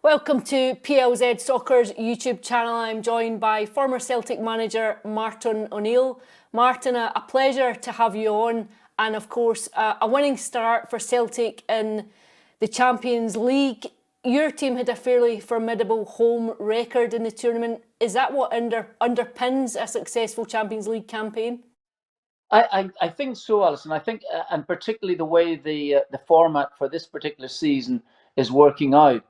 Welcome to PLZ Soccer's YouTube channel. I'm joined by former Celtic manager Martin O'Neill. Martin, a pleasure to have you on, and of course a winning start for Celtic in the Champions League. Your team had a fairly formidable home record in the tournament. Is that what underpins a successful Champions League campaign? I think so, Alison. I think, and particularly the way the format for this particular season is working out.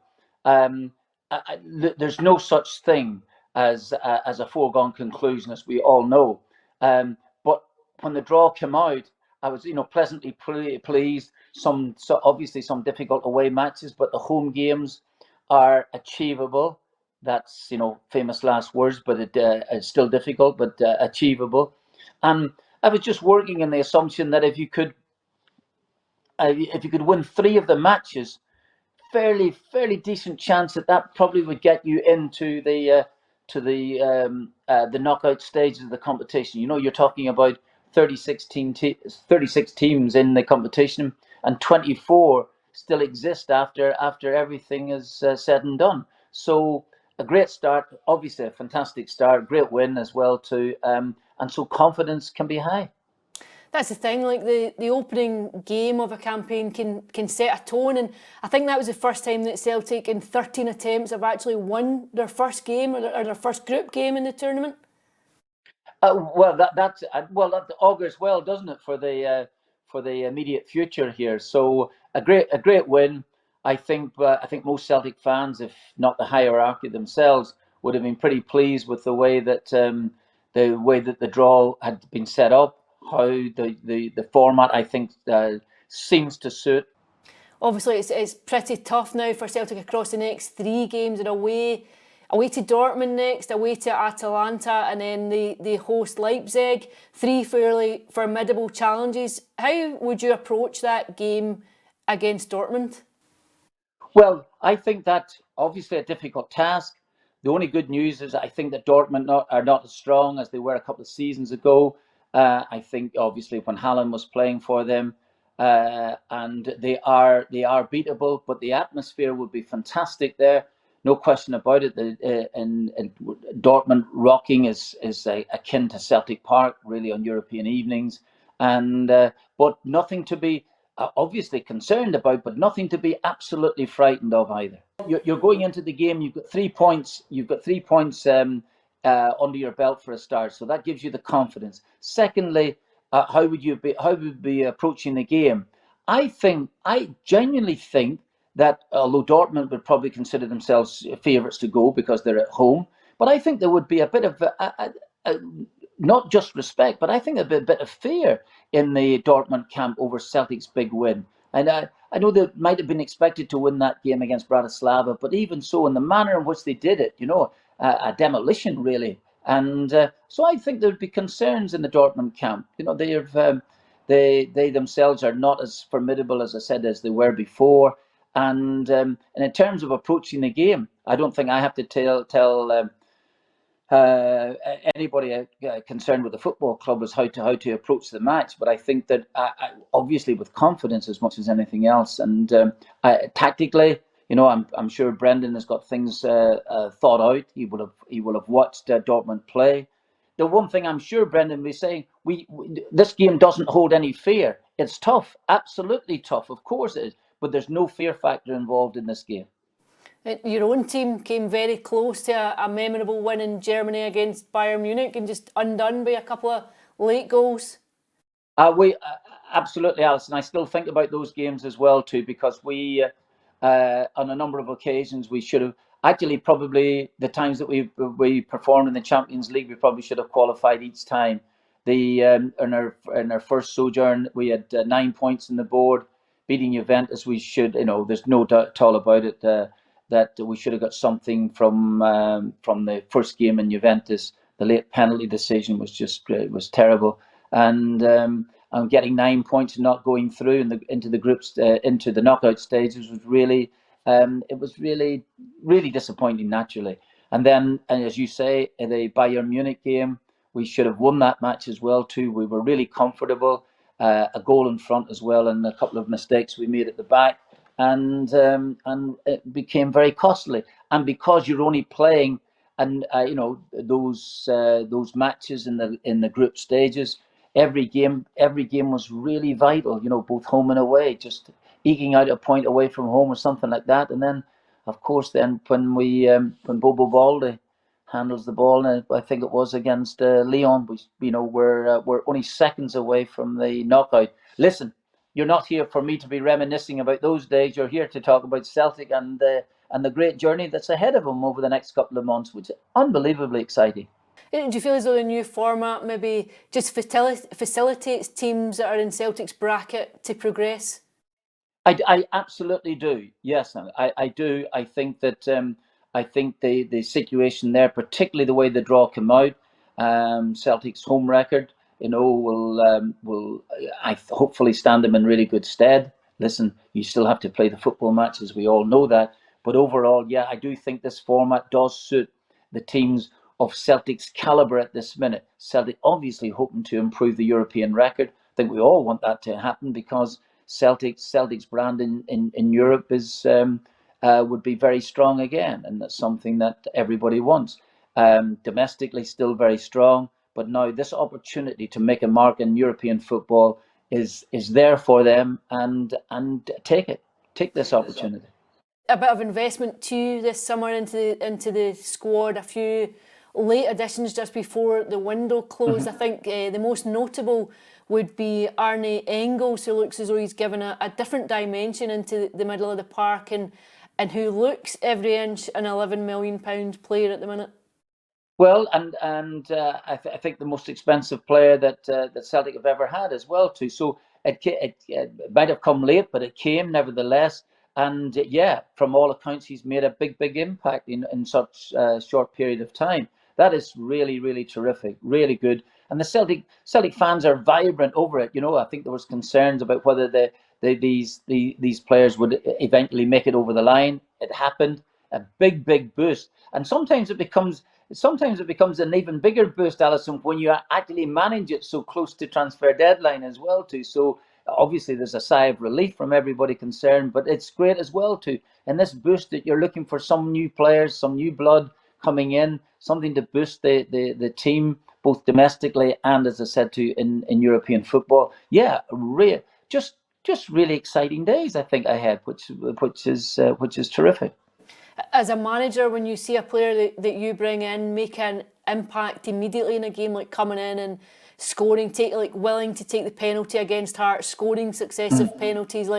There's no such thing as a foregone conclusion, as we all know. But when the draw came out, I was, pleasantly pleased. Obviously some difficult away matches, but the home games are achievable. That's famous last words, but it's still difficult, but achievable. And I was just working in the assumption that if you could win 3 of the matches, fairly decent chance that probably would get you into the knockout stages of the competition. You're talking about 36 teams in the competition, and 24 still exist after everything is said and done. So a great start, obviously a fantastic start, great win as well too, and so confidence can be high. That's the thing, like the opening game of a campaign can set a tone, and I think that was the first time that Celtic in 13 attempts have actually won their first game or their first group game in the tournament. That augurs well, doesn't it, for the immediate future here? So a great win. I think most Celtic fans, if not the hierarchy themselves, would have been pretty pleased with the way that the draw had been set up. How the format, I think, seems to suit. Obviously, it's pretty tough now for Celtic across the next 3 games. And away to Dortmund next, away to Atalanta, and then they host Leipzig. 3 fairly formidable challenges. How would you approach that game against Dortmund? Well, I think that's obviously a difficult task. The only good news is I think that Dortmund are not as strong as they were a couple of seasons ago. I think obviously when Haaland was playing for them, and they are beatable, but the atmosphere would be fantastic there, no question about it. In Dortmund, rocking is akin to Celtic Park, really, on European evenings, and but nothing to be obviously concerned about, but nothing to be absolutely frightened of either. You're going into the game. You've got 3 points. You've got 3 points. Under your belt for a start, so that gives you the confidence. Secondly, how would you be approaching the game? I genuinely think that although Dortmund would probably consider themselves favourites to go because they're at home, but I think there would be a bit of not just respect, but I think there'd be a bit of fear in the Dortmund camp over Celtic's big win. And I know they might have been expected to win that game against Bratislava, but even so, in the manner in which they did it, a demolition really. And so I think there would be concerns in the Dortmund camp. They themselves are not as formidable, as I said, as they were before. And in terms of approaching the game, I don't think I have to tell anybody concerned with the football club as how to approach the match. But I think that obviously with confidence as much as anything else, and tactically, I'm sure Brendan has got things thought out. He will have watched Dortmund play. The one thing I'm sure Brendan will be saying, this game doesn't hold any fear. It's tough, absolutely tough, of course it is, but there's no fear factor involved in this game. Your own team came very close to a memorable win in Germany against Bayern Munich and just undone by a couple of late goals. Absolutely, Alison. I still think about those games as well too, because we, on a number of occasions, we should have actually probably the times that we performed in the Champions League, we probably should have qualified each time. In our first sojourn, we had 9 points on the board, beating Juventus. We should, there's no doubt at all about it. That we should have got something from the first game in Juventus. The late penalty decision was terrible, and getting 9 points and not going through into the groups into the knockout stages was really really disappointing, naturally. And then, and as you say, in the Bayern Munich game, we should have won that match as well too. We were really comfortable, a goal in front as well, and a couple of mistakes we made at the back. and it became very costly. And because you're only playing, and those matches in the group stages, every game was really vital. Both home and away, just eking out a point away from home or something like that. And then, of course, when Bobo Balde handles the ball, and I think it was against Lyon, we're only seconds away from the knockout. Listen, you're not here for me to be reminiscing about those days. You're here to talk about Celtic and the great journey that's ahead of them over the next couple of months, which is unbelievably exciting. Do you feel as though the new format maybe just facilitates teams that are in Celtic's bracket to progress? I absolutely do. Yes, I do. I think the situation there, particularly the way the draw came out, Celtic's home record, will hopefully stand them in really good stead. Listen, you still have to play the football matches. We all know that. But overall, yeah, I do think this format does suit the teams of Celtic's calibre at this minute. Celtic obviously hoping to improve the European record. I think we all want that to happen because Celtic's brand in Europe would be very strong again, and that's something that everybody wants. Domestically, still very strong, but now this opportunity to make a mark in European football is there for them, and take this opportunity. A bit of investment too this summer into the squad. A few late additions just before the window closed. I think the most notable would be Arne Engles, who looks as though he's given a different dimension into the middle of the park, and who looks every inch an £11 million player at the minute. Well, and I think the most expensive player that Celtic have ever had as well too. So it might have come late, but it came nevertheless. And yeah, from all accounts, he's made a big impact in such a short period of time. That is really, really terrific, really good. And the Celtic fans are vibrant over it. I think there was concerns about whether these players would eventually make it over the line. It happened. A big boost. And sometimes it becomes an even bigger boost, Alison, when you actually manage it so close to transfer deadline as well too. So obviously there's a sigh of relief from everybody concerned, but it's great as well too. And this boost that you're looking for some new players, some new blood coming in, something to boost the team both domestically and, as I said too, in European football. Yeah, just really exciting days I think ahead, which is terrific. As a manager, when you see a player that you bring in make an impact immediately in a game, like coming in and scoring, willing to take the penalty against Hearts, scoring successive penalties,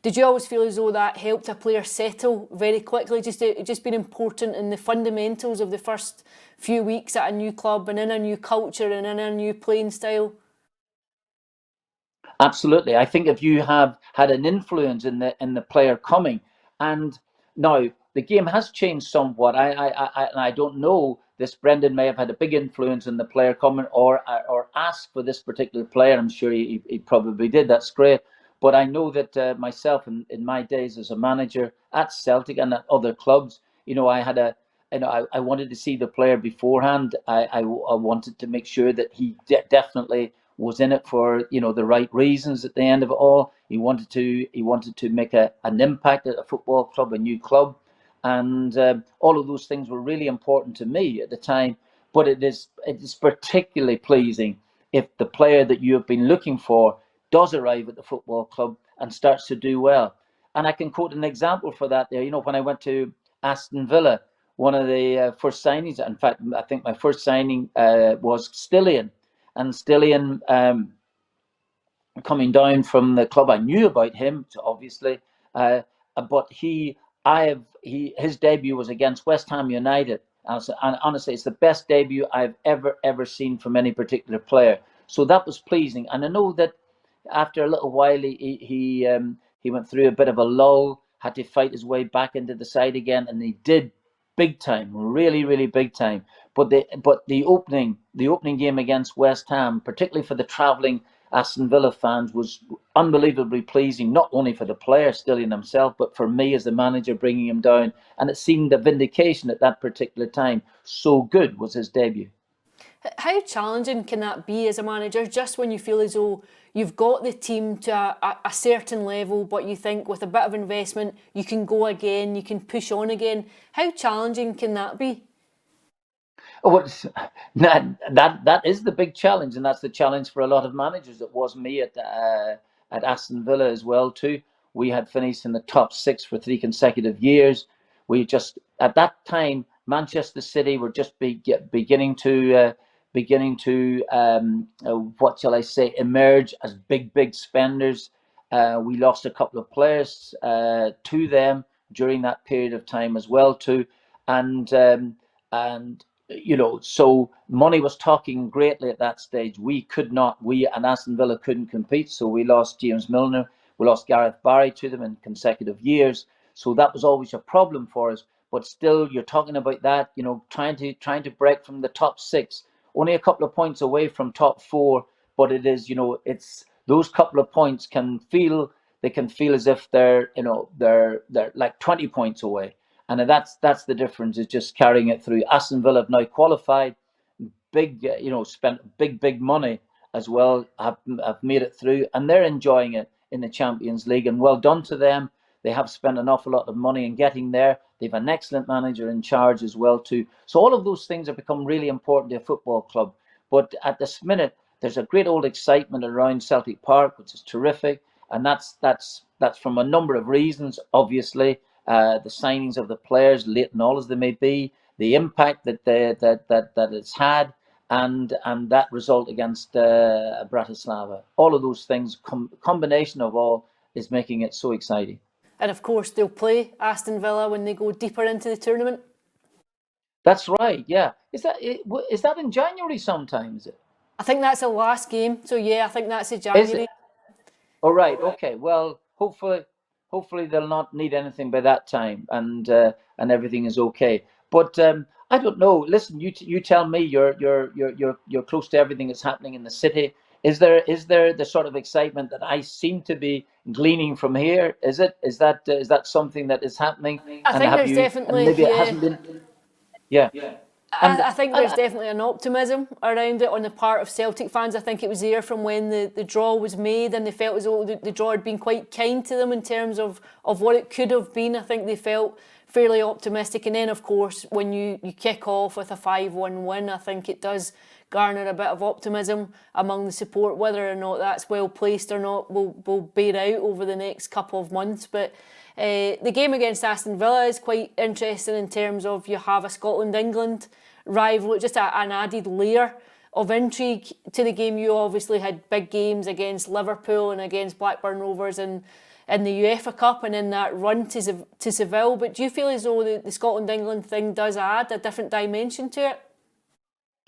did you always feel as though that helped a player settle very quickly? Just been important in the fundamentals of the first few weeks at a new club and in a new culture and in a new playing style? Absolutely. I think if you have had an influence in the player coming, and now the game has changed somewhat. I don't know. This Brendan may have had a big influence in the player coming, or asked for this particular player. I'm sure he probably did. That's great. But I know that myself in my days as a manager at Celtic and at other clubs, I had I wanted to see the player beforehand. I wanted to make sure that he definitely was in it for the right reasons. At the end of it all, he wanted to make an impact at a football club, a new club, and all of those things were really important to me at the time. But it is particularly pleasing if the player that you have been looking for does arrive at the football club and starts to do well. And I can quote an example for that there. When I went to Aston Villa, one of the first signings, in fact, I think my first signing was Stillian. And Stillian, coming down from the club, I knew about him, obviously, but his debut was against West Ham United, and honestly, it's the best debut I've ever seen from any particular player. So that was pleasing, and I know that after a little while, he went through a bit of a lull, had to fight his way back into the side again, and he did big time, really big time. But the opening game against West Ham, particularly for the travelling Aston Villa fans, was unbelievably pleasing, not only for the player Stillian himself, but for me as the manager bringing him down. And it seemed a vindication at that particular time. So good was his debut. How challenging can that be as a manager, just when you feel as though you've got the team to a certain level, but you think with a bit of investment you can go again, you can push on again? How challenging can that be? Oh, that is the big challenge, and that's the challenge for a lot of managers. It was me at Aston Villa as well too. We had finished in the top six for 3 consecutive years. We just at that time Manchester City were just beginning to what shall I say, emerge as big spenders. We lost a couple of players to them during that period of time as well too, and so money was talking greatly at that stage. We and Aston Villa couldn't compete, so we lost James Milner, we lost Gareth Barry to them in consecutive years. So that was always a problem for us. But still, you're talking about that, trying to break from the top six, only a couple of points away from top four. But it's those couple of points they can feel as if they're like 20 points away. And that's the difference, is just carrying it through. Aston Villa have now qualified, spent big money as well, have made it through, and they're enjoying it in the Champions League. And well done to them. They have spent an awful lot of money in getting there. They've an excellent manager in charge as well too. So all of those things have become really important to a football club. But at this minute, there's a great old excitement around Celtic Park, which is terrific, and that's from a number of reasons. Obviously, the signings of the players, late and all as they may be, the impact that it's had, and that result against Bratislava. All of those things, combination of all, is making it so exciting. And of course, they'll play Aston Villa when they go deeper into the tournament. That's right. Yeah. Is that in January sometime? Is it? I think that's the last game. So yeah, I think that's in Is January. it? All right. Okay. Well, hopefully they'll not need anything by that time, and everything is okay. But I don't know. Listen, you tell me. You're close to everything that's happening in the city. Is there the sort of excitement that I seem to be gleaning from here? Is that something that is happening? I And think have there's you? And definitely, maybe it yeah. hasn't been. Yeah. And I think and there's definitely an optimism around it on the part of Celtic fans. I think it was there from when the draw was made, and they felt as though the draw had been quite kind to them in terms of what it could have been. I think they felt fairly optimistic. And then, of course, when you kick off with a 5-1 win, I think it does garner a bit of optimism among the support. Whether or not that's well placed or not will bear out over the next couple of months. But the game against Aston Villa is quite interesting in terms of you have a Scotland-England rival, just an added layer of intrigue to the game. You obviously had big games against Liverpool and against Blackburn Rovers in the UEFA Cup and in that run to Seville. But do you feel as though the Scotland-England thing does add a different dimension to it?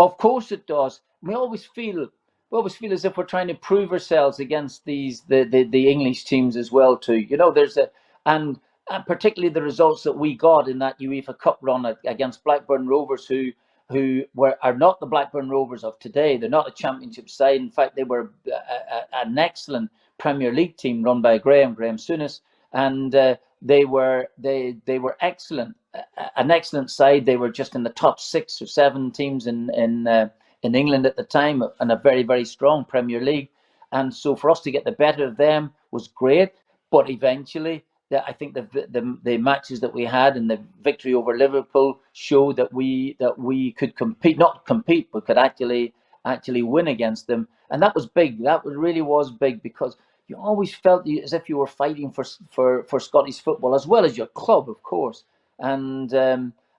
Of course it does. We always feel as if we're trying to prove ourselves against the English teams as well too. And particularly the results that we got in that UEFA Cup run against Blackburn Rovers, are not the Blackburn Rovers of today. They're not a Championship side. In fact, they were an excellent Premier League team run by Graham Souness, and they were excellent, an excellent side. They were just in the top 6 or 7 teams in England at the time, and a very strong Premier League. And so for us to get the better of them was great. But eventually, I think the matches that we had and the victory over Liverpool showed that we could compete, not compete, but could actually win against them. And that was big. Really was big, because you always felt as if you were fighting for Scottish football as well as your club, of course. And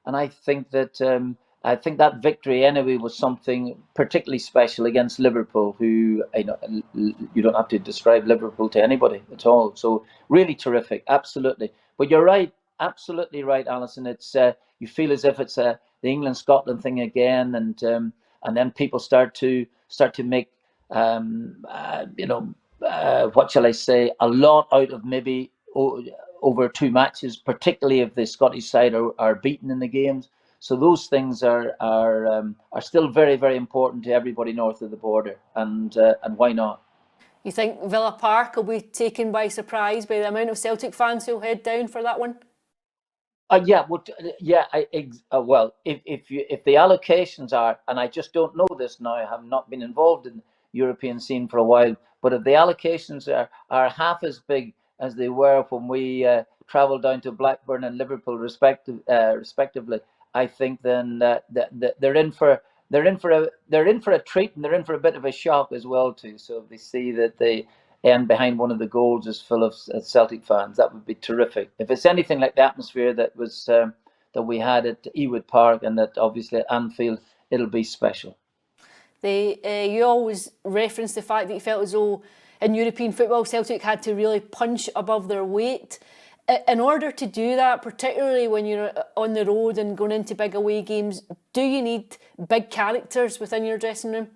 I think that victory anyway was something particularly special against Liverpool, who you don't have to describe Liverpool to anybody at all. So really terrific, absolutely. But you're right, absolutely right, Alison. It's you feel as if it's the England Scotland thing again, and then people start to make what shall I say, a lot out of maybe over 2 matches, particularly if the Scottish side are beaten in the games. So those things are still very important to everybody north of the border, and why not? You think Villa Park will be taken by surprise by the amount of Celtic fans who'll head down for that one? Yeah, well, if the allocations are, and I just don't know this now, I have not been involved in the European scene for a while, but if the allocations are half as big as they were when we travelled down to Blackburn and Liverpool, respectively, I think then they're in for a treat, and they're in for a bit of a shock as well too. So if they see that they end behind one of the goals is full of Celtic fans, that would be terrific. If it's anything like the atmosphere that was that we had at Ewood Park and that obviously at Anfield, it'll be special. You always reference the fact that you felt as though in European football Celtic had to really punch above their weight. In order to do that, particularly when you're on the road and going into big away games, do you need big characters within your dressing room?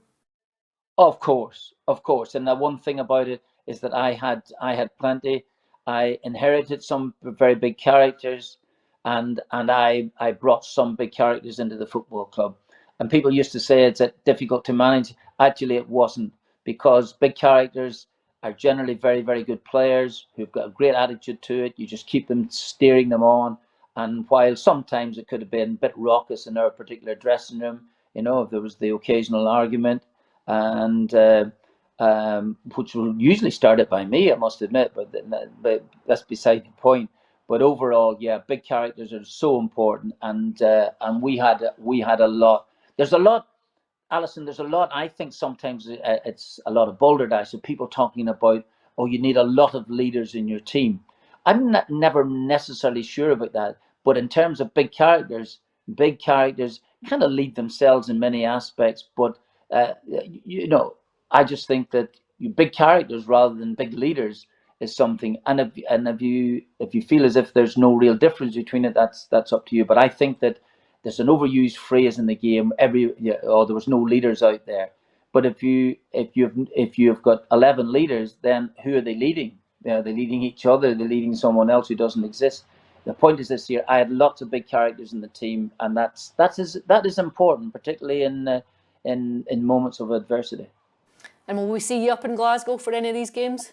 Of course, of course. And the one thing about it is that I had plenty. I inherited some very big characters, and I brought some big characters into the football club. And people used to say it's difficult to manage. Actually, it wasn't, because big characters are generally very, very good players who've got a great attitude to it. You just keep them steering them on. And while sometimes it could have been a bit raucous in our particular dressing room, if there was the occasional argument, and which will usually start it by me, I must admit, but that's beside the point. But overall, yeah, big characters are so important, and we had a lot. There's a lot, Alison. There's a lot. I think sometimes it's a lot of balderdash of people talking about, oh, you need a lot of leaders in your team. I'm never necessarily sure about that, but in terms of big characters kind of lead themselves in many aspects. But uh, you know, I just think that big characters rather than big leaders is something. And if you feel as if there's no real difference between it, that's up to you. But I think that there's an overused phrase in the game. Oh, there was no leaders out there. But if you've got 11 leaders, then who are they leading? Are they leading each other? Are they leading someone else who doesn't exist? The point is this year, I had lots of big characters in the team, and that is important, particularly in moments of adversity. And will we see you up in Glasgow for any of these games?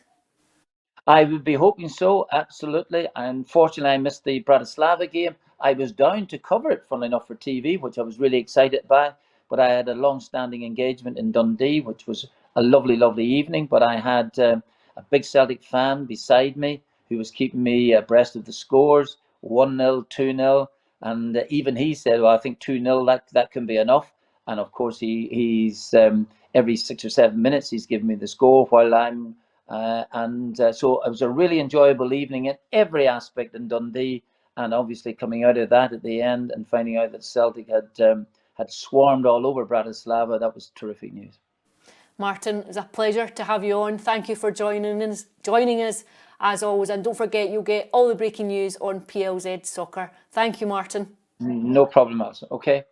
I would be hoping so, absolutely. Unfortunately, I missed the Bratislava game. I was down to cover it, funnily enough, for TV, which I was really excited by. But I had a long-standing engagement in Dundee, which was a lovely, lovely evening. But I had a big Celtic fan beside me who was keeping me abreast of the scores, 1-0, 2-0. And even he said, well, I think 2-0, that can be enough. And of course, he's every 6 or 7 minutes, he's giving me the score while I'm so it was a really enjoyable evening in every aspect in Dundee, and obviously coming out of that at the end and finding out that Celtic had swarmed all over Bratislava, that was terrific news. Martin, it's a pleasure to have you on. Thank you for joining us as always, and don't forget you'll get all the breaking news on PLZ Soccer. Thank you, Martin. No problem, Alison. Okay.